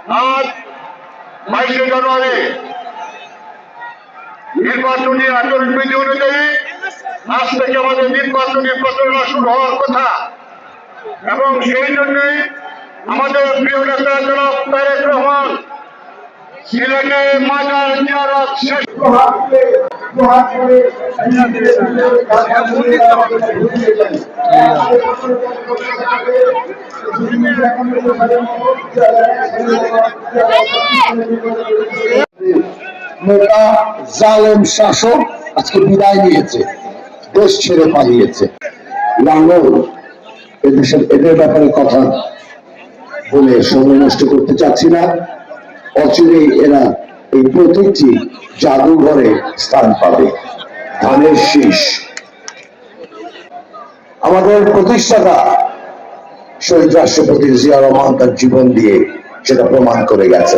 আজ 22শে জানুয়ারি নির্বাচনী আচরণবিধি অনুযায়ী আজ থেকে আমাদের নির্বাচনী প্রচারণা শুরু হওয়ার কথা এবং সেই জন্যই আমাদের প্রিয় নেতা জনাব তারেক রহমান সিলেটে মাজার জিয়ারত শেষ নেতা জালেম শাসক আজকে বিদায় নিয়েছে, দেশ ছেড়ে পালিয়েছে। লাঙ্গল এদেশের এদের ব্যাপারে কথা বলে সময় নষ্ট করতে চাচ্ছি না। অচিরেই এরা এই প্রতীকটি জাদুঘরে স্থান পাবে। ধানের শীষ আমাদের প্রতিষ্ঠাতা শহীদ রাষ্ট্রপতি জিয়া রহমান তার জীবন দিয়ে সেটা প্রমাণ করে গেছে।